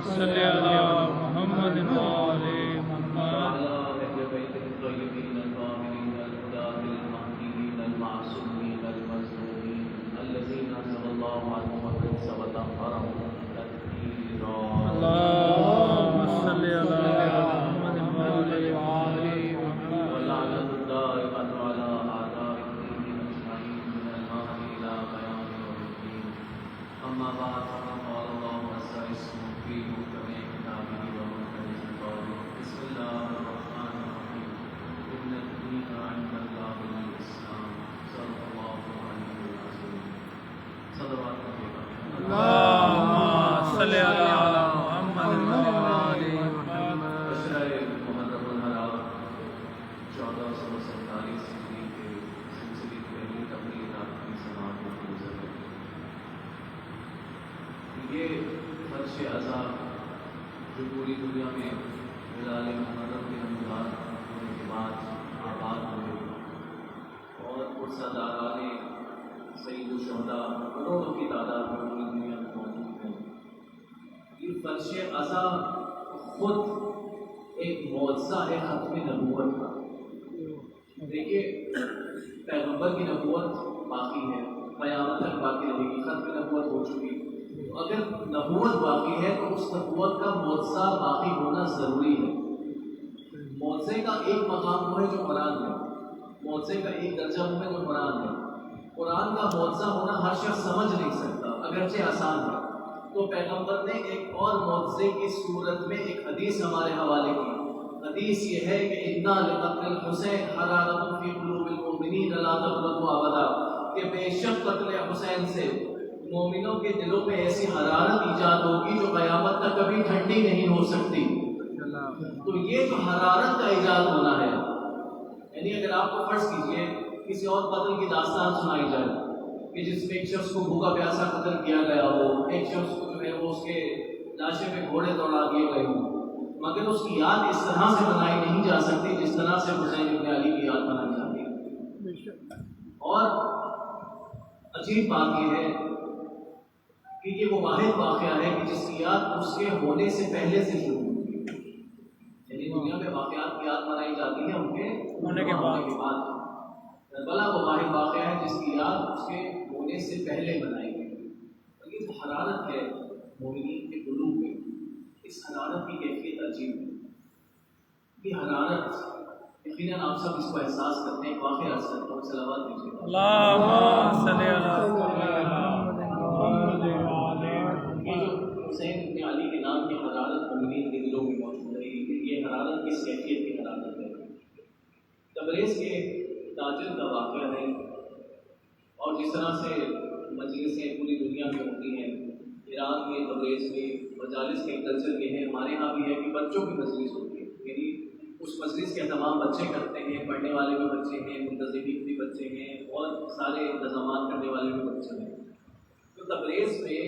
صل علی محمد وآل محمد وعلى أهل بيته الطيبين الطاهرين الهداة المهديين المعصومين المظلومين الذين عصم الله عنهم الرجس وطهرهم تطهيرا. اللهم صل علی محمد وآل محمد ولعنة الدائمة على أعداء الدين أجمعين من المهد إلى قيام يوم الدين. أما بعد فقد قال الله عز وجل في محكم كتابه ومحكم قوله. بسم الله الرحمن الرحيم. إن الدين عند الله الإسلام. صدق الله العلي العظيم. صلوات الله. اللهم صل علی محمد وآل محمد. عشرۂ محرم الحرام 1447 ہجری کے سلسلے کی پہلی تقریرات کی سماعت میں گزر گئی. یہ فرش عذاب جو پوری دنیا میں ہلال محرم کے رمضان ہونے کے بعد آباد ہوئے اور پرساداران سعید الشہداء کروڑوں کی تعداد میں پوری دنیا میں موجود ہیں. یہ فرش عذاب خود ایک معجزہ ہے ختم نبوت کا. دیکھیے پیغمبر کی نبوت باقی ہے، قیامت تک باقی رہے گی، ختم نبوت ہو چکی. اگر نبوت باقی ہے تو اس نبوت کا معجزہ باقی ہونا ضروری ہے. معجزے کا ایک مقام وہ ہے جو قرآن ہے، معجزے کا ایک درجہ وہ ہے جو قرآن ہے. قرآن کا معجزہ ہونا ہر شخص سمجھ نہیں سکتا اگرچہ آسان ہے. تو پیغمبر نے ایک اور معجزے کی صورت میں ایک حدیث ہمارے حوالے کی. حدیث یہ ہے کہ اِنَّا لِقَتْلِ الْحُسَيْنِ حَرَارَةٌ فِي قُلُوبِ الْمُؤْمِنِينَ لَا تَبْرَدُ أَبَدًا، کہ بے شک قتل حسین سے مومنوں کے دلوں میں ایسی حرارت ایجاد ہوگی جو قیامت تک کبھی ٹھنڈی نہیں ہو سکتی. تو یہ جو حرارت کا ایجاد ہونا ہے، یعنی اگر آپ کو فرض کیجئے کسی اور قتل کی داستان سنائی جائے کہ جس میں ایک شخص کو بھوکا پیاسا قتل کیا گیا ہو، ایک شخص کو جو ہے وہ اس کے لاشے پہ گھوڑے دوڑا دیے گئے ہوں، مگر اس کی یاد اس طرح سے بنائی نہیں جا سکتی جس طرح سے حسین بن علی کی یاد بنائی جاتی ہے. اور عجیب بات یہ ہے کہ یہ وہ واحد واقعہ ہے کہ جس کی یاد اس کے ہونے سے پہلے سے شروع ہوتی ہے. یعنی دنیا میں واقعات کی یاد بنائی جاتی ہے ان کے ہونے کے بعد. کربلا وہ واحد واقعہ ہے جس کی یاد اس کے ہونے سے پہلے بنائی گئی. اور یہ جو حرارت ہے مومنین کے قلوب میں، اس حرارت کی کیفیت عجیب ہے. یہ حرارت یقیناً آپ سب اس کو احساس کرتے ہیں. واقعہ عرض کرتا ہوں، صلوات دیجیے. اللہم صل علی محمد وآل یہ جو حسین بن علی کے نام کی حرارت مومنین کے دلوں میں موجود ہے، یہ حرارت کس کیفیت کی حرارت ہے؟ تبریز کے تاجر کا واقعہ ہے. اور جس طرح سے مجلسیں پوری دنیا میں ہوتی ہیں، ایران میں تبریز میں مجالس کے کلچر یہ ہے، ہمارے یہاں بھی ہے کہ بچوں کی مجلس ہوتی ہے. یعنی اس مجلس کے اہتمام بچے کرتے ہیں، پڑھنے والے بھی بچے ہیں، منتظمین بھی بچے ہیں، اور سارے انتظامات کرنے والے بھی بچے ہیں. تو تبریز میں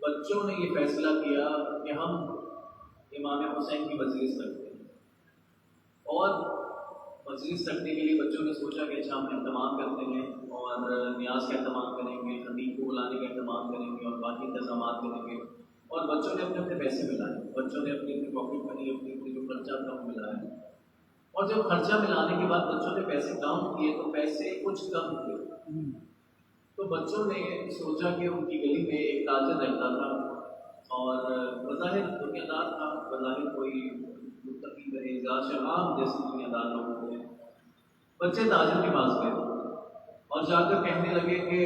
بچوں نے یہ فیصلہ کیا کہ ہم امام حسین کی مجلس رکھتے ہیں. اور مجلس رکھنے کے لیے بچوں نے سوچا کہ اچھا ہم اہتمام کرتے ہیں اور نیاز کا اہتمام کریں گے، خطیب کو بلانے کا اہتمام کریں گے اور باقی انتظامات کریں گے. اور بچوں نے اپنے اپنے پیسے ملائے، بچوں نے اپنی اپنی پاکٹ منی، اپنی اپنی جو خرچہ تھا وہ ملایا. اور جب خرچہ ملانے کے بعد بچوں نے پیسے کاؤنٹ کیے تو پیسے کچھ کم تھے. تو بچوں نے سوچا کہ ان کی گلی میں ایک تاجر رہتا تھا اور بظاہر دنیا دار تھا، بظاہر کوئی متقی پرہیزگار عام جیسے دنیا دار لوگ ہوتے ہیں. بچے تاجر کے پاس گئے اور جا کر کہنے لگے کہ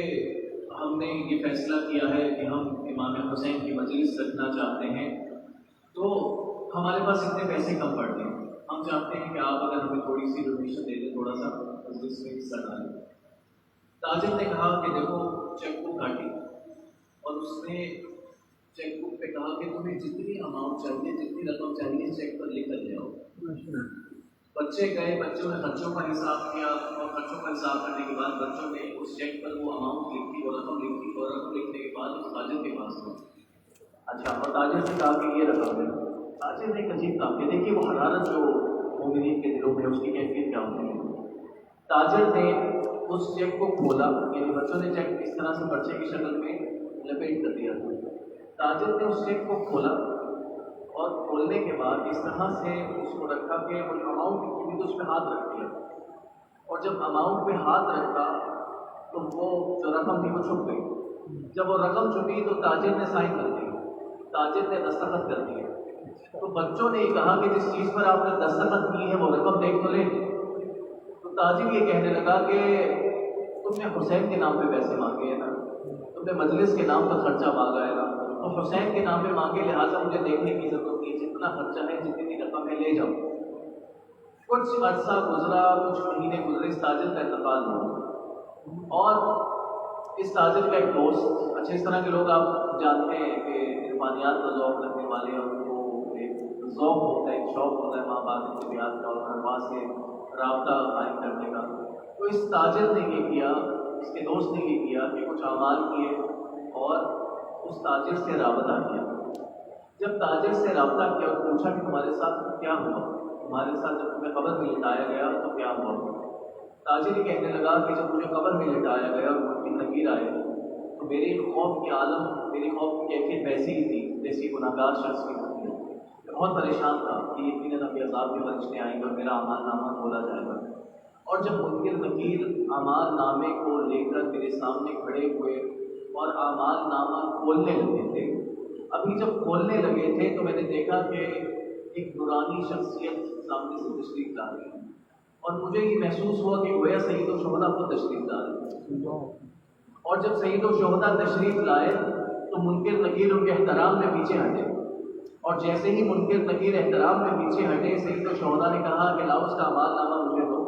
ہم نے یہ فیصلہ کیا ہے کہ ہم امام حسین کی مجلس رکھنا چاہتے ہیں، تو ہمارے پاس اتنے پیسے کم پڑتے ہیں، ہم چاہتے ہیں کہ آپ اگر ہمیں تھوڑی سی ڈونیشن دے دیں، تھوڑا سا مجلس میں حصہ ڈالیں. تاجر نے کہا کہ دیکھو چیک بک کاٹی اور اس نے چیک بک پہ کہا کہ تمہیں جتنی اماؤنٹ چاہیے، جتنی رقم چاہیے چیک پر لکھ کر لے آؤ. بچے گئے، بچوں نے خرچوں کا حساب کیا اور خرچوں کا حساب کرنے کے بعد بچوں نے اس چیک پر وہ اماؤنٹ لکھی، وہ رقم لکھی اور رقم لکھنے کے بعد اس تاجر کے پاس گئے. اچھا، اور تاجر سے کہا کہ یہ رقم ہے. تاجر نے ایک عجیب کام کیا. دیکھیے وہ حرارت جو مومنین کے دلوں میں اس کی کیفیت کیا ہوتی ہے. تاجر نے اس چیک کو کھولا، یعنی بچوں نے چیک اس طرح سے پرچے کی شکل میں لپیٹ کر دیا تھا. تاجر نے اس چیک کو کھولا اور کھولنے کے بعد اس طرح سے اس کو رکھا کہ وہ اماؤنٹ کی تو اس پہ ہاتھ رکھ دیا، اور جب اماؤنٹ پہ ہاتھ رکھا تو وہ جو رقم تھی وہ چھپ گئی۔ جب وہ رقم چھپی تو تاجر نے سائن کر دی، تاجر نے دستخط کر دیے۔ تو بچوں نے یہ کہا کہ جس چیز پر آپ نے دستخط کی ہے وہ رقم دیکھ تو لے۔ تو تاجر یہ کہنے لگا کہ تم نے حسین کے نام پہ پیسے مانگے ہیں نا، تم نے مجلس کے نام پر خرچہ مانگا ہے نا، تو حسین کے نام پہ مانگے، لہٰذا مجھے دیکھنے کی ضرورت نہیں، جتنا خرچہ ہے جتنی رقم ہے لے جاؤ۔ کچھ عرصہ گزرا، کچھ مہینے گزرے، اس تاجر کا انتقال ہوا، اور اس تاجر کا ایک دوست، اچھا اس طرح کے لوگ آپ جانتے ہیں کہ عرفانیات کا ذوق رکھنے والے، اور وہ ایک ذوق ہوتا ہے، ایک شوق ہوتا ہے ماں باپ کی طبیعت کا اور ہر سے رابطہ قائم کرنے کا۔ تو اس تاجر نے یہ کیا، اس کے دوست نے یہ کیا کہ کچھ اعمال کیے اور اس تاجر سے رابطہ کیا۔ جب تاجر سے رابطہ کیا اور پوچھا کہ تمہارے ساتھ کیا ہوا، تمہارے ساتھ جب تمہیں قبر میں لٹایا گیا تو کیا ہوا؟ تاجر یہ کہنے لگا کہ جب مجھے قبر میں لٹایا گیا اور ان کی نکیر آئے تو میرے خوف کے عالم، میری خوف کی کیفیت ویسی ہی تھی جیسی گناہگار شخص کی ہوتی ہے۔ میں بہت پریشان تھا کہ یقیناً ابھی عذاب کے فرشتے آئیں گے اور میرا اعمال نامہ کھولا جائے گا۔ اور جب منکر نکیر اعمال نامے کو لے کر میرے سامنے کھڑے ہوئے اور اعمال نامہ کھولنے لگے تھے، ابھی جب کھولنے لگے تھے تو میں نے دیکھا کہ ایک نورانی شخصیت سامنے سے تشریف لا رہی ہے، اور مجھے یہ محسوس ہوا کہ گویا سید الشہداء خود تشریف لا رہے۔ اور جب سید الشہداء تشریف لائے تو منکر نکیر ان کے احترام میں پیچھے ہٹے، اور جیسے ہی منکر نکیر احترام میں پیچھے ہٹے، سید الشہداء نے کہا کہ لاؤ اس کا اعمال نامہ مجھے دو۔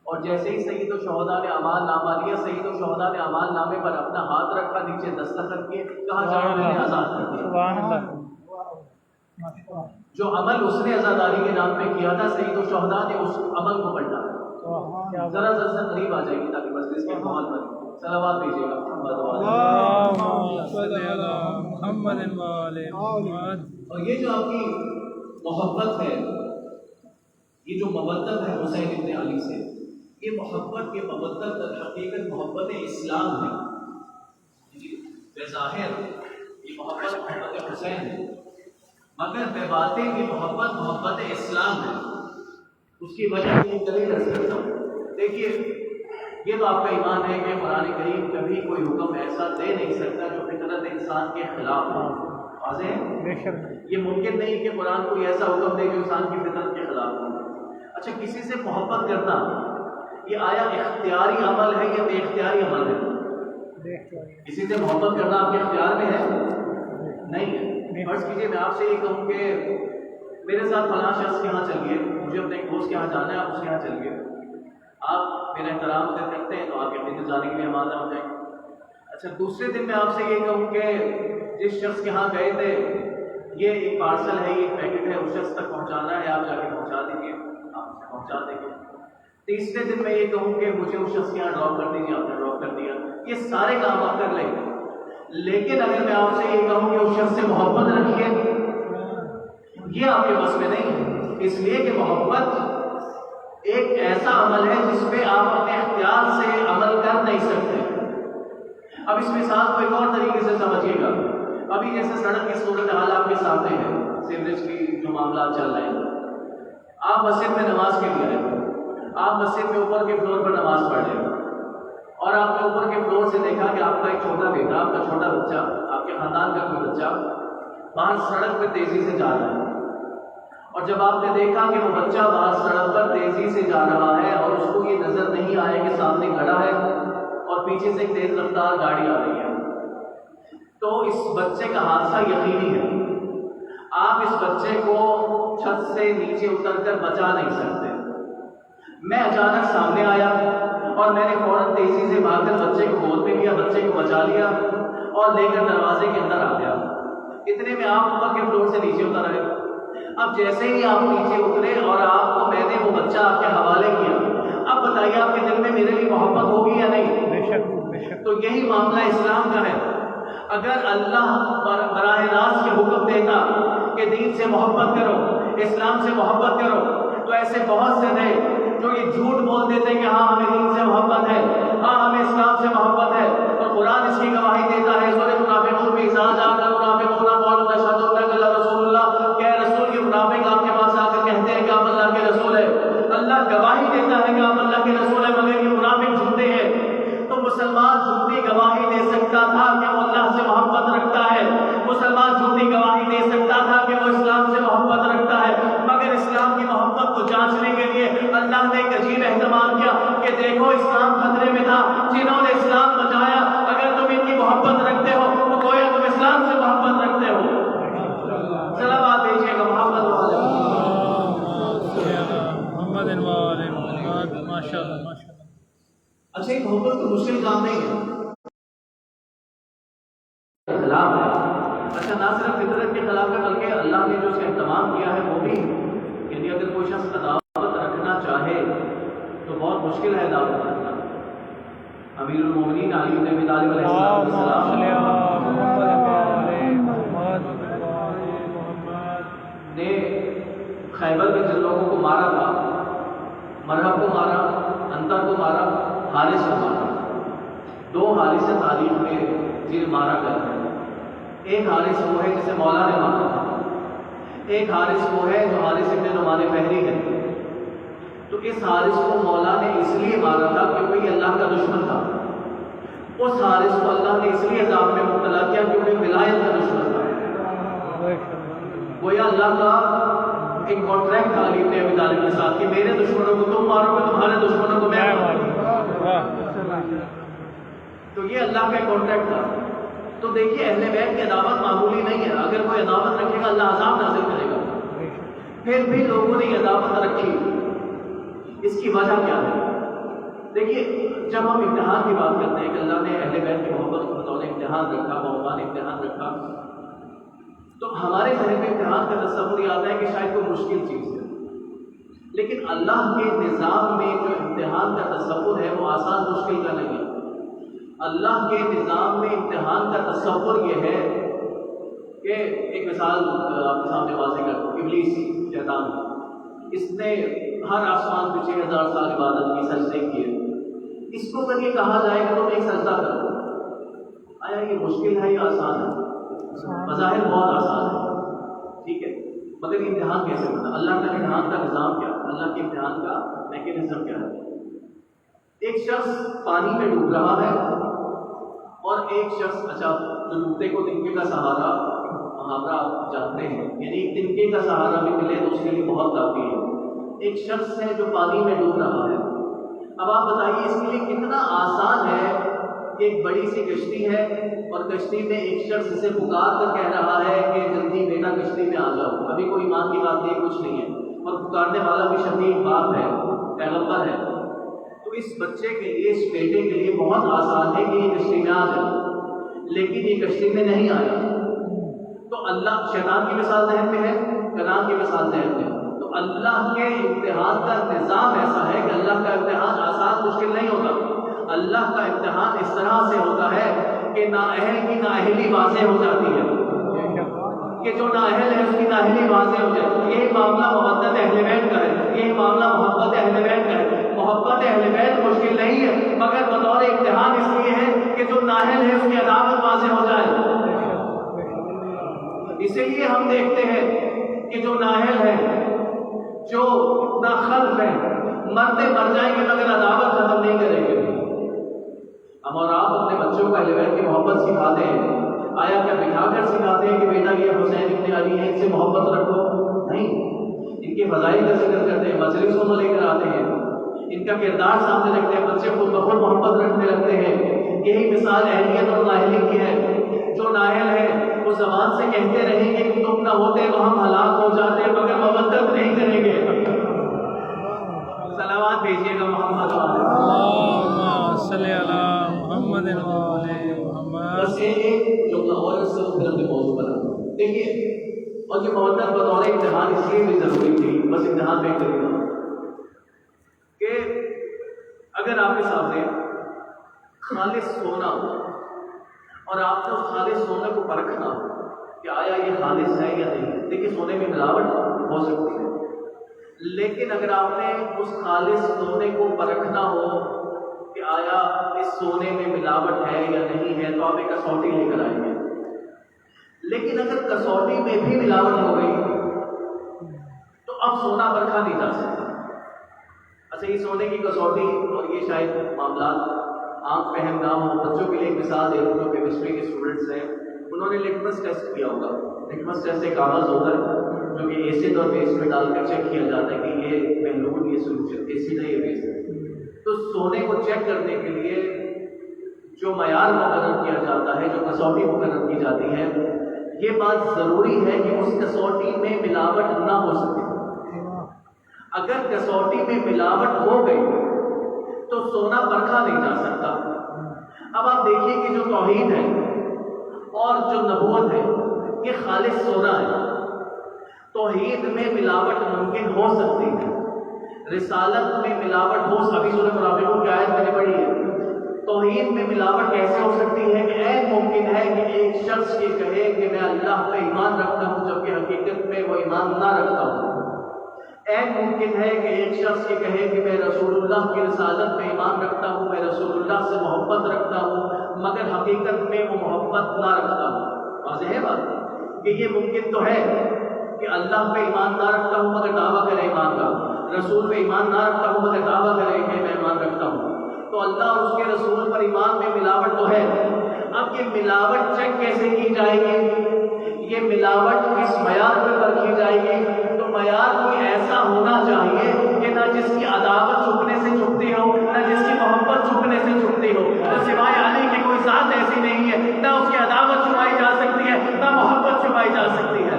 اور جیسے ہی سید الشہداء نے اعمال نامہ لیا، سید الشہداء نے اعمال نامے پر اپنا ہاتھ رکھا، نیچے دستخط کیے، کہا جاؤ میں نے آزاد کر دیا۔ سبحان اللہ۔ جو عمل اس نے عزاداری کے نام پہ کیا تھا، سید الشہداء نے اس عمل کو پلٹا۔ ذرا سے قریب آ جائیے تاکہ مجلس کے ماحول میں صلوات بھیجیے گا اللہم صلی علی محمد و آل محمد۔ اور یہ جو آپ کی محبت ہے، یہ جو مودت ہے حسین ابن علی سے، یہ محبت، یہ مودت در حقیقت محبت اسلام ہے۔ بظاہر یہ محبت محبت حسین ہے، مگر بے باتیں یہ محبت محبت اسلام ہے۔ اس کی وجہ یہ دلیل عرض کرتا ہوں۔ دیکھیے، یہ تو آپ کا ایمان ہے کہ قرآن کریم کبھی کوئی حکم ایسا دے نہیں سکتا جو فطرت انسان کے خلاف ہو۔ واضح ہے؟ یہ ممکن نہیں کہ قرآن کوئی ایسا حکم دے جو انسان کی فطرت کے خلاف ہو۔ اچھا، کسی سے محبت کرنا یہ آیا اختیاری عمل ہے یا بے اختیاری عمل ہے؟ کسی سے محبت کرنا آپ کے اختیار میں ہے؟ نہیں ہے۔ فرض کیجیے میں آپ سے یہ کہوں کہ میرے ساتھ فلاں شخص کے یہاں چلیے، مجھے اپنے ایک دوست کے یہاں جانا ہے، آپ اس کے یہاں چلیے۔ آپ میرا احترام کرتے ہیں تو آپ کے خدمت جانے کے لیے آمادہ ہو جائیں۔ اچھا، دوسرے دن میں آپ سے یہ کہوں کہ جس شخص کے یہاں گئے تھے یہ ایک پارسل ہے، یہ ایک پیکٹ ہے، اس شخص تک پہنچانا ہے، آپ جا کے پہنچا دیجیے، آپ پہنچا دیں گے۔ تیسرے دن میں یہ کہوں کہ مجھے اس شخص کے یہاں ڈراپ کر دیجیے، آپ نے ڈراپ کر دیا۔ یہ سارے کام آپ کر لیں گے، لیکن اگر میں آپ سے یہ کہوں کہ اس شخص سے محبت رکھیے، یہ آپ کے بس میں نہیں ہے، اس لیے کہ محبت ایک ایسا عمل ہے جس پہ آپ اپنے اختیار سے عمل کر نہیں سکتے۔ اب اس مثال کو ایک اور طریقے سے سمجھیے گا۔ ابھی جیسے سڑک کی صورت حال آپ کے سامنے ہے، سیوریج کی جو معاملات چل رہے ہیں، آپ مسجد میں نماز کے لیے آئے، آپ مسجد میں اوپر کے فلور پر نماز پڑھ رہے ہیں، اور آپ نے اوپر کے فلور سے دیکھا کہ آپ کا ایک چھوٹا بیٹا، آپ کا چھوٹا بچہ، آپ کے خاندان کا کوئی بچہ باہر سڑک پہ تیزی سے جا رہا ہے، اور جب آپ نے دیکھا کہ وہ بچہ باہر سڑک پر تیزی سے جا رہا ہے اور اس کو یہ نظر نہیں آیا کہ سامنے کھڑا ہے اور پیچھے سے ایک تیز رفتار گاڑی آ رہی ہے، تو اس بچے کا حادثہ یقینی ہے۔ آپ اس بچے کو چھت سے نیچے اتر کر بچا نہیں سکتے۔ میں اچانک سامنے آیا اور میں نے فوراً تیزی سے بھاگ کر بچے کو گود میں لیا، بچے کو بچا لیا اور لے کر دروازے کے اندر آ گیا۔ اتنے میں آپ اوپر کے فلور سے نیچے اتر آئے۔ اب جیسے ہی آپ نیچے اترے اور آپ کو میں نے وہ بچہ آپ کے حوالے کیا، اب بتائیے آپ کے دل میں میرے لیے محبت ہوگی یا نہیں؟ بے شک، بے شک۔ تو یہی معاملہ اسلام کا ہے۔ اگر اللہ براہ راست کے حکم دیتا کہ دین سے محبت کرو، اسلام سے محبت کرو، تو ایسے بہت سے تھے جو یہ جھوٹ بول دیتے کہ ہاں ہمیں دین سے محبت ہے، ہاں ہمیں اسلام سے محبت ہے، اور قرآن اس کی گواہی دیتا ہے۔ سورہ منافقون میں اذا جاء المنافقون قالوا نشهد انك لرسول اللہ، کہ گواہی دے سکتا تھا کہ وہ اسلام سے محبت رکھتا ہے، مگر اسلام کی محبت کو جانچنے کے لیے اللہ نے ایک عجیب اہتمام کیا کہ دیکھو اسلام خطرے میں تھا، جنہوں نے اسلام بچایا اگر تم ان کی محبت رکھتے ہو تو گویا تم اسلام سے محبت رکھتے ہو۔ صلوات بھیجیے گا محمد والے محمد والے محمد۔ ماشاء اللہ ماشاء اللہ۔ اچھا، ایک محبت تو مشکل کام نہیں ہے، خلاف ہے۔ اچھا، نہ صرف فطرت کے خلاف ہے بلکہ اللہ نے جو اس کا اہتمام کیا ہے وہ بھی، یعنی اگر کوئی شخص عداوت رکھنا چاہے تو بہت مشکل ہے عداوت رکھنا۔ امیر المومنین علی بن ابی طالب علیہ السلام نے خیبر میں جن لوگوں کو مارا تھا، مرحب کو مارا، انتر کو مارا، حارث کو مارا۔ دو حارث تاریخ میں جن مارا کرتے ہیں، ایک حارث وہ ہے جسے مولا نے مارا تھا، ایک حارث وہ ہے جو حارث ابن نعمان فہری ہے۔ تو اس حارث کو مولا نے اس لیے مارا تھا کیونکہ یہ اللہ کا دشمن تھا، اس حارث کو اللہ نے اس لیے عذاب میں مبتلا کیا کیونکہ ولایت کا دشمن تھا۔ گویا اللہ کا ایک کانٹریکٹ تھا علی بن ابی طالب کے ساتھ کہ میرے دشمنوں کو تم مارو گے، تمہارے دشمنوں کو میں ماروں۔ تو یہ اللہ کا ایک کانٹریکٹ تھا۔ تو دیکھیے اہل بیت کی عداوت معمولی نہیں ہے، اگر کوئی عداوت رکھے گا اللہ عذاب نازل کرے گا۔ پھر بھی لوگوں نے یہ عداوت رکھی، اس کی وجہ کیا ہے؟ دیکھیے جب ہم امتحان کی بات کرتے ہیں کہ اللہ نے اہل بیت کی محبت کو بطور امتحان رکھا، محبت نے امتحان رکھا، تو ہمارے ذہن میں امتحان کا تصور یہ آتا ہے کہ شاید کوئی مشکل چیز ہے، لیکن اللہ کے نظام میں جو امتحان کا تصور ہے وہ آسان مشکل کا نہیں ہے۔ اللہ کے نظام میں امتحان کا تصور یہ ہے کہ ایک مثال آپ کے سامنے واضح کرتا ہوں، ابلیس شیطان، اس نے ہر آسمان پہ 6000 سال عبادت کی، سجدے کیے، اس کو اگر یہ کہا جائے کہ تم ایک سجدہ کرو، آیا یہ مشکل ہے یا آسان ہے؟ بظاہر بہت آسان ہے، ٹھیک ہے، مگر امتحان کیسے ہوتا ہے؟ اللہ کا امتحان کا نظام کیا ہے؟ اللہ کے امتحان کا میکینزم کیا ہے؟ ایک شخص پانی میں ڈوب رہا ہے اور ایک شخص، اچھا جو ڈوبتے کو تنکے کا سہارا محاورہ آپ جانتے ہیں، یعنی تنکے کا سہارا بھی ملے تو اس کے لیے بہت کافی ہے۔ ایک شخص ہے جو پانی میں ڈوب رہا ہے، اب آپ بتائیے اس کے لیے کتنا آسان ہے کہ ایک بڑی سی کشتی ہے اور کشتی میں ایک شخص اسے پکار کر کہہ رہا ہے کہ جلدی بیٹا کشتی میں آ جاؤ، ابھی کوئی ایمان کی بات نہیں، کچھ نہیں ہے، اور پکارنے والا بھی شفیع باپ ہے، پیغمبر ہے، تو اس بچے کے لیے، اس بیٹے کے لیے بہت آسان ہے کہ یہ کشتی میں آ جائے، لیکن یہ کشتی میں نہیں آیا۔ تو اللہ، شیطان کی مثال ذہن میں ہے، کنعان کی مثال ذہن میں ہے، تو اللہ کے امتحان کا نظام ایسا ہے کہ اللہ کا امتحان آسان مشکل نہیں ہوتا۔ اللہ کا امتحان اس طرح سے ہوتا ہے کہ نااہل کی نااہلی واضح ہو جاتی ہے، کہ جو نااہل ہے اس کی نااہلی واضح ہو جائے۔ یہی معاملہ محبت اہل بیت کا ہے، یہی معاملہ محبت اہل بیت کا ہے۔ محبت اہل بیت مشکل نہیں ہے مگر بطور امتحان اس لیے ہے کہ جو نااہل ہے اس کی عداوت واضح ہو جائے۔ اسی لیے ہم دیکھتے ہیں کہ جو نااہل ہے، جو ناخلف ہے، مرتے مر جائیں گے مگر عداوت ختم نہیں کریں گے۔ ہم اور آپ اپنے بچوں کو اہل بیت کی محبت سکھاتے ہیں، آیا کیا بٹھا کر سکھاتے ہیں کہ بیٹا یہ حسین ابن علی ہے، ان سے محبت رکھو؟ نہیں، ان کے فضائل کا ذکر کرتے ہیں، مجلسوں میں لے کر آتے ہیں، ان کا کردار سامنے رکھتے ہیں، بچے خود بخود محبت رکھنے لگتے ہیں۔ یہی مثال اہلیت اور نااہلی کی ہے۔ جو نااہل ہے وہ زبان سے کہتے رہیں گے کہ تم نہ ہوتے تو ہم ہلاک ہو جاتے، مگر مودت نہیں کریں گے۔ صلوات بھیجیے گا محمد اللہم صلی علی محمد وعلی محمد۔ بس ایک جملہ اور اس سے پھر اپنے موضوع پر دیکھیے، اور یہ مودت بطور امتحان اس لیے بھی ضروری تھی، بس امتحان میں کرے گا کہ اگر آپ کے سامنے خالص سونا ہو اور آپ کو خالص سونے کو پرکھنا ہو کہ آیا یہ خالص ہے یا نہیں، دیکھیے سونے میں ملاوٹ ہو سکتی ہے، لیکن اگر آپ نے اس خالص سونے کو پرکھنا ہو کہ آیا اس سونے میں ملاوٹ ہے یا نہیں ہے، تو آپ ایک کسوٹی لے کر آئیں گے۔ لیکن اگر کسوٹی میں بھی ملاوٹ ہو گئی تو اب سونا پرکھا نہیں جا سکتا۔ اچھا، یہ سونے کی کسوٹی، اور یہ شاید معاملات عام فہم نہ ہو، بچوں کے لیے ایک مثال دے دوں، جو کیمسٹری کے اسٹوڈنٹس ہیں، انہوں نے لٹمس ٹیسٹ کیا ہوگا، لٹمس ٹیسٹ ایک کاغذ ہوتا ہے جو کہ ایسڈ اور بیس میں ڈال کر چیک کیا جاتا ہے کہ یہ محلول، یہ سولوشن ایسڈ ہے، یہ بیس ہے۔ تو سونے کو چیک کرنے کے لیے جو معیار مقرر کیا جاتا ہے، جو کسوٹی مقرر کی جاتی ہے، یہ بات ضروری ہے کہ اس کسوٹی میں ملاوٹ نہ ہو سکے۔ اگر کسوٹی میں ملاوٹ ہو گئی تو سونا پرکھا نہیں جا سکتا۔ اب آپ دیکھیے کہ جو توحید ہے اور جو نبوت ہے یہ خالص سونا ہے۔ توحید میں ملاوٹ ممکن ہو سکتی ہے، رسالت میں ملاوٹ ہو سکتی، سورہ منافقون کی آیت میں نے پڑھی ہے۔ توحید میں ملاوٹ کیسے ہو سکتی ہے کہ عین ممکن ہے کہ ایک شخص یہ کہے کہ میں اللہ پہ ایمان رکھتا ہوں جبکہ حقیقت میں وہ ایمان نہ رکھتا ہوں۔ عین ممکن ہے کہ ایک شخص یہ کہے کہ میں رسول اللہ کی رسالت پہ ایمان رکھتا ہوں، میں رسول اللہ سے محبت رکھتا ہوں، مگر حقیقت میں وہ محبت نہ رکھتا ہوں۔ واضح ہے بات کہ یہ ممکن تو ہے کہ اللہ پہ ایمان نہ رکھتا ہوں مگر دعویٰ کرے ایمان کا، رسول پہ ایمان نہ رکھتا ہوں مگر دعویٰ کرے کہ میں ایمان رکھتا ہوں۔ تو اللہ اور اس کے رسول پر ایمان میں ملاوٹ تو ہے۔ اب یہ ملاوٹ چیک کیسے کی جائے گی؟ یہ ملاوٹ کس معیار پہ پرکھی جائے گی؟ تو معیار کوئی ایسا ہونا چاہیے کہ نہ جس کی عداوت چھپنے سے چھپتی ہو، نہ جس کی محبت چھپنے سے چھپتی ہو۔ تو سوائے علی کی کوئی ذات ایسی نہیں ہے، نہ اس کی عداوت چھپائی جا سکتی ہے، نہ محبت چھپائی جا سکتی ہے۔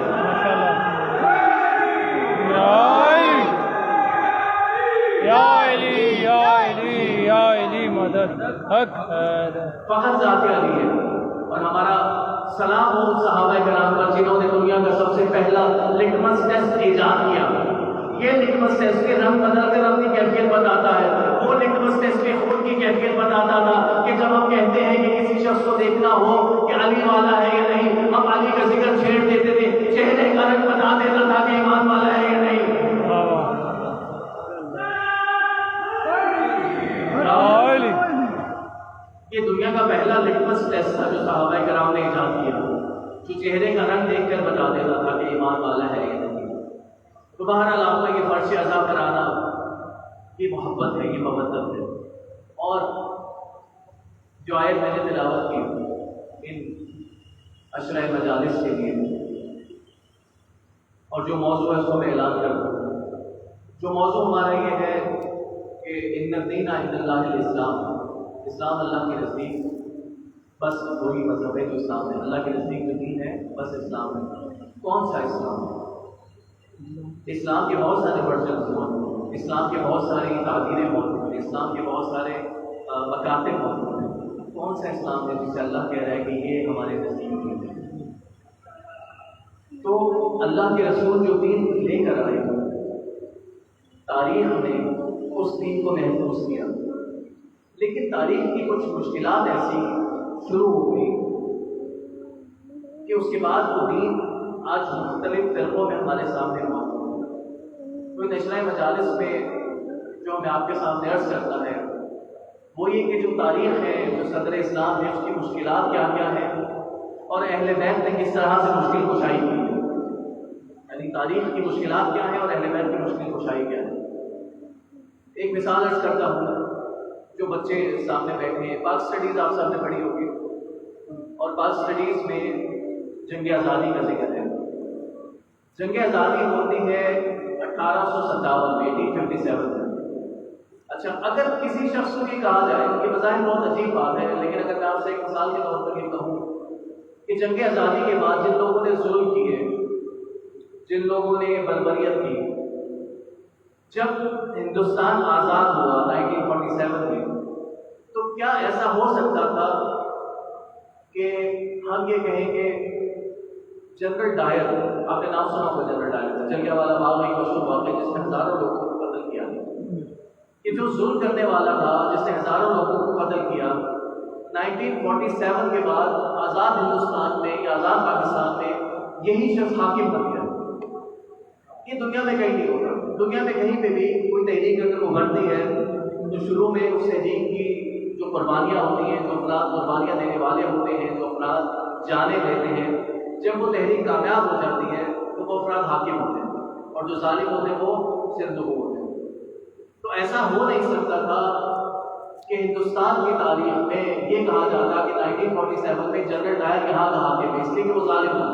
فخر ذات علی ہے۔ اور ہمارا سلام ہو صحابہ کرام پر جنہوں نے دنیا کا سب سے پہلا لٹمس ٹیسٹ ایجاد کیا۔ یہ لٹمس ٹیسٹ کے رنگ بدل کر اپنی کیفیت بتاتا ہے، وہ لٹمس ٹیسٹ کے خون کی کیفیت بتاتا تھا کہ جب ہم کہتے ہیں کہ کسی شخص کو دیکھنا ہو کہ علی والا ہے یا نہیں، ہم علی کا ذکر چھیڑ دیتے تھے، چہرے کا رنگ بتا دیتا تھا کہ ایمان والا ہے یا نہیں۔ یہ دنیا کا پہلا لٹمس ٹیسٹ تھا جو صحابہ کرام نے ایجاد کیا، جو چہرے کا رنگ دیکھ کر بتا دیتا تھا کہ ایمان والا ہے یا نہیں۔ تو بہرحال آپ کا یہ فرش ادا کرانا یہ محبت ہے، یہ مودت ہے۔ اور جو آیت میں نے تلاوت کی ان عشرہ مجالس کے لیے، اور جو موضوع ہے اس کو میں اعلان کر دوں۔ جو موضوع ہمارا یہ ہے کہ ان الدین عند اللہ الاسلام، اسلام اللہ کے نزدیک بس وہی مذہب ہے جو اسلام ہے۔ اللہ کے نزدیک جو دین ہے بس اسلام ہے۔ کون سا اسلام ہے؟ اسلام کے بہت سارے ورژنز موجود ہیں، اسلام کے بہت ساری تعبیریں موجود ہیں، اسلام کے بہت سارے مکاتب موجود ہیں۔ کون سا اسلام ہے جس سے اللہ کہہ رہا ہے کہ یہ ہمارے نزدیک دین ہے؟ تو اللہ کے رسول جو دین لے کر آئے، تاریخ نے اس دین کو محفوظ کیا، لیکن تاریخ کی کچھ مشکلات ایسی شروع ہو گئی کہ اس کے بعد وہ دین آج مختلف فرقوں میں ہمارے سامنے موجود ہے۔ کوئی عشرہ مجالس میں جو میں آپ کے سامنے عرض کرتا ہے وہ یہ کہ جو تاریخ ہے، جو صدر اسلام ہے، اس کی مشکلات کیا کیا ہیں اور اہل بیت نے کس طرح سے مشکل کشائی کی ہے، یعنی تاریخ کی مشکلات کیا ہیں اور اہل بیت کی مشکل کشائی کیا ہے۔ ایک مثال عرض کرتا ہوں، جو بچے سامنے بیٹھے ہیں، پاک اسٹڈیز آپ سب نے پڑھی ہوگی، اور پاک اسٹڈیز میں جنگ آزادی کا ذکر ہے۔ جنگ آزادی ہوتی ہے 1857 میں، 1857 میں۔ اچھا، اگر کسی شخص کو یہ کہا جائے، یہ بظاہر بہت عجیب بات ہے، لیکن اگر میں آپ سے ایک مثال کے طور پر یہ کہوں کہ جنگ آزادی کے بعد جن لوگوں نے ظلم کیے، جن لوگوں نے بربریت کی، جب ہندوستان آزاد ہوا 1947 میں، تو کیا ایسا ہو سکتا تھا کہ ہم یہ کہیں کہ جنرل ڈائر، آپ نے نام سنا ہوگا جنرل ڈائر، جلیانوالہ باغ ایک مشہور واقعہ جس نے ہزاروں لوگوں کو قتل کیا، کہ جو ظلم کرنے والا تھا جس نے ہزاروں لوگوں کو قتل کیا، 1947 کے بعد آزاد ہندوستان میں یا آزاد پاکستان میں یہی شخص حاکم بن گیا۔ یہ دنیا میں کہیں نہیں ہوتا۔ دنیا میں کہیں پہ بھی کوئی تحریک اگر ابھرتی ہے تو شروع میں اس تحریک کی جو قربانیاں ہوتی ہیں، جو افراد قربانیاں دینے والے ہوتے ہیں، جو افراد جانیں لیتے ہیں، جب وہ تحریک کامیاب ہو جاتی ہے تو وہ افراد حاکم ہوتے ہیں اور جو ظالم ہوتے ہیں وہ صندوق ہوتے ہیں۔ تو ایسا ہو نہیں سکتا تھا کہ ہندوستان کی تاریخ میں یہ کہا جاتا کہ 1947 میں جنرل ڈائر یہاں کا حاکم ہے، اس لیے کہ وہ ظالم تھا۔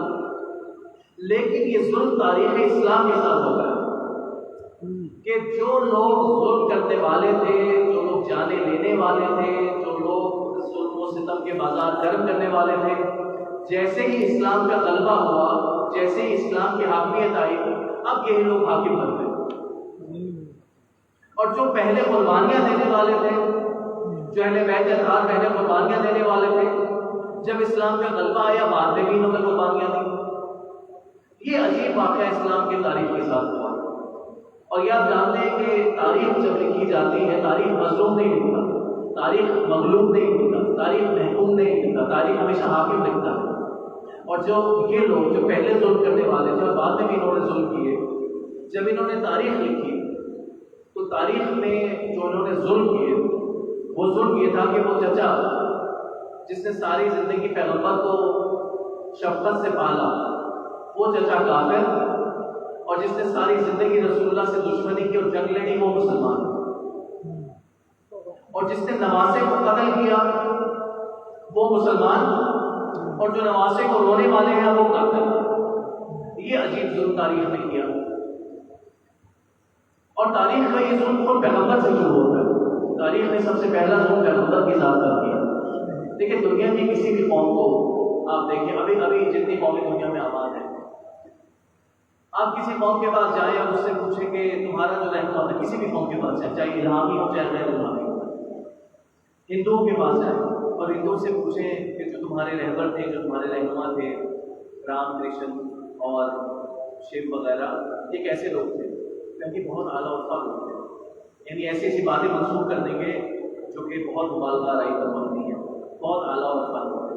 لیکن یہ ظلم تاریخ اسلام کے ساتھ ہوتا ہے کہ جو لوگ ظلم کرنے والے تھے، جو لوگ جانے لینے والے تھے، جو لوگ ظلم و ستم کے بازار گرم کرنے والے تھے، جیسے ہی اسلام کا غلبہ ہوا، جیسے ہی اسلام کی حاکمیت آئی، اب یہی لوگ حاکم بن گئے۔ اور جو پہلے قربانیاں دینے والے تھے، جو اہل بیت اطہار پہلے قربانیاں دینے والے تھے، جب اسلام کا غلبہ آیا بعد میں بھی انہوں نے قربانیاں دی۔ یہ عجیب واقعہ اسلام کی تاریخ کے ساتھ ہوا۔ اور یہ آپ جانتے ہیں کہ تاریخ جب لکھی جاتی ہے، تاریخ مظلوم نہیں لکھتا، تاریخ مغلوب نہیں لکھتا، تاریخ محکوم نہیں لکھتا، تاریخ ہمیشہ حاکم لکھتا ہے۔ اور جو یہ لوگ جو پہلے ظلم کرنے والے تھے اور بعد میں بھی انہوں نے ظلم کیے، جب انہوں نے تاریخ لکھی تو تاریخ میں جو انہوں نے ظلم کیے، وہ ظلم یہ تھا کہ وہ چچا جس نے ساری زندگی پیغمبر کو شفقت سے پالا، وہ چچا کافر، اور جس نے ساری زندگی رسول اللہ سے دشمنی کی اور جنگ لڑی، وہ مسلمان، اور جس نے نواسے کو قتل کیا وہ مسلمان، اور جو نواسے کو رونے والے ہیں وہ کافر۔ یہ عجیب ظلم تاریخ نے کیا، اور تاریخ کا یہ ظلم خود پیغمبر سے شروع ہوتا ہے۔ تاریخ نے سب سے پہلا ظلم پیغمبر کی ذات پر کیا۔ دیکھیں دنیا کی کسی بھی قوم کو آپ دیکھیں، ابھی جتنی قومیں دنیا میں آباد ہیں، آپ کسی قوم کے پاس جائیں اور اس سے پوچھیں کہ تمہارا جو رہنما ہے، کسی بھی قوم کے پاس جائیں، چاہے الہامی ہو چاہے غیر الہامی ہو، ہندوؤں کے پاس جائیں اور ہندوؤں سے پوچھیں کہ جو تمہارے رہبر تھے، جو تمہارے رہنما تھے، رام کرشن اور شیو وغیرہ، یہ کیسے لوگ تھے؟ کیونکہ بہت اعلیٰ عرفہ لوگ تھے، یعنی ایسی ایسی باتیں منسوخ کر دیں گے جو کہ بہت مبالغہ رائی پر مبنی ہیں، بہت اعلیٰ عرفہ لوگ تھے۔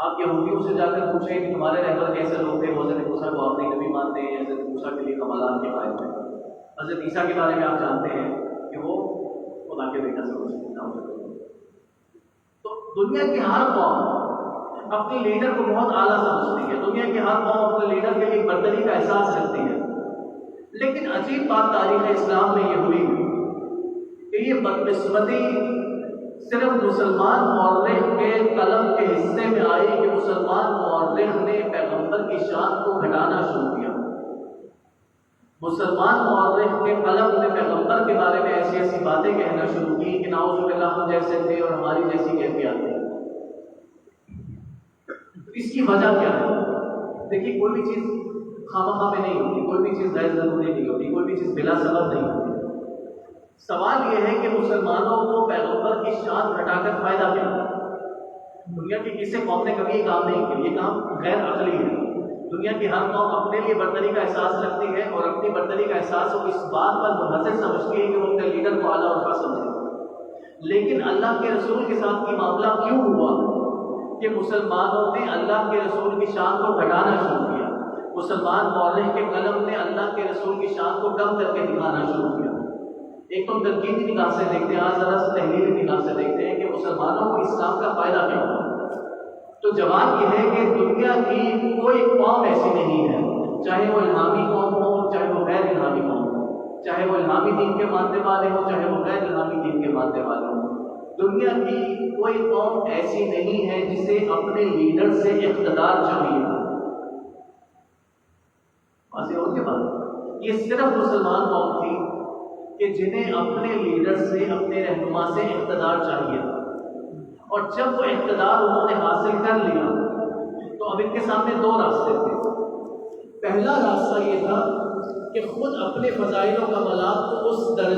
آپ یہودیوں سے جا کر پوچھیں کہ تمہارے رہبر کیسے لوگ تھے، وہ حضرت موسیٰ کو آپ نبی مانتے ہیں، حضرت موسیٰ کے لیے کمالات کے قائل ہیں، حضرت عیسیٰ کے بارے میں آپ جانتے ہیں کہ وہ خدا کے بیٹا سمجھتے ہیں۔ تو دنیا کی ہر قوم اپنے لیڈر کو بہت اعلیٰ سمجھتی ہے، دنیا کی ہر قوم اپنے لیڈر کے لیے برتری کا احساس رکھتی ہے، لیکن عجیب بات تاریخ اسلام میں یہ ہوئی کہ یہ بدقسمتی صرف مسلمان مورخ کے قلم کے حصے میں آئی کہ مسلمان مورخ نے پیغمبر کی شان کو گھٹانا شروع کیا۔ مسلمان مورخ کے قلم نے پیغمبر کے بارے میں ایسی ایسی باتیں کہنا شروع کی کہ نعوذ باللہ ہم جیسے تھے اور ہماری جیسی کیفیت تھی۔ اس کی وجہ کیا ہے؟ دیکھیے کوئی بھی چیز خامخواہ میں نہیں ہوتی، کوئی بھی چیز غیر ضروری نہیں ہوتی، کوئی بھی چیز بلا سبب نہیں ہوتی۔ سوال یہ ہے کہ مسلمانوں کو پیغمبر کی شان گھٹا کر فائدہ کیا؟ دنیا کی کسی قوم نے کبھی یہ کام نہیں کیا، یہ کام غیر عقلی ہے۔ دنیا کی ہر قوم اپنے لیے برتری کا احساس رکھتی ہے، اور اپنی برتری کا احساس وہ اس بات پر منحصر سمجھتی ہے کہ وہ اپنے لیڈر کو اعلیٰ عرفہ سمجھے۔ لیکن اللہ کے رسول کے ساتھ یہ معاملہ کیوں ہوا کہ مسلمانوں نے اللہ کے رسول کی شان کو گھٹانا شروع کیا؟ مسلمان مورخ کے قلم نے اللہ کے رسول کی شان کو کم کر کے دکھانا شروع کیا۔ ایک تو تنقیدی نگاہ سے دیکھتے ہیں، آج ذرا سے تحلیلی نگاہ سے دیکھتے ہیں کہ مسلمانوں کو اسلام کا فائدہ کیا ہوا۔ تو جواب یہ ہے کہ دنیا کی کوئی قوم ایسی نہیں ہے، چاہے وہ الہامی قوم ہو چاہے وہ غیر الہامی قوم ہو، چاہے وہ الہامی دین کے ماننے والے ہوں چاہے وہ غیر الہامی دین کے ماننے والے ہوں، دنیا کی کوئی قوم ایسی نہیں ہے جسے اپنے لیڈر سے اقتدار چاہیے۔ اور کے بعد یہ صرف مسلمان قوم تھی کہ جنہیں اپنے لیڈر سے، اپنے رہنما سے اقتدار چاہیے تھا، اور جب وہ اقتدار انہوں نے حاصل کر لیا تو اب ان کے سامنے دو راستے تھے۔ پہلا راستہ یہ تھا کہ خود اپنے فضائل و کمالات کو اس درجے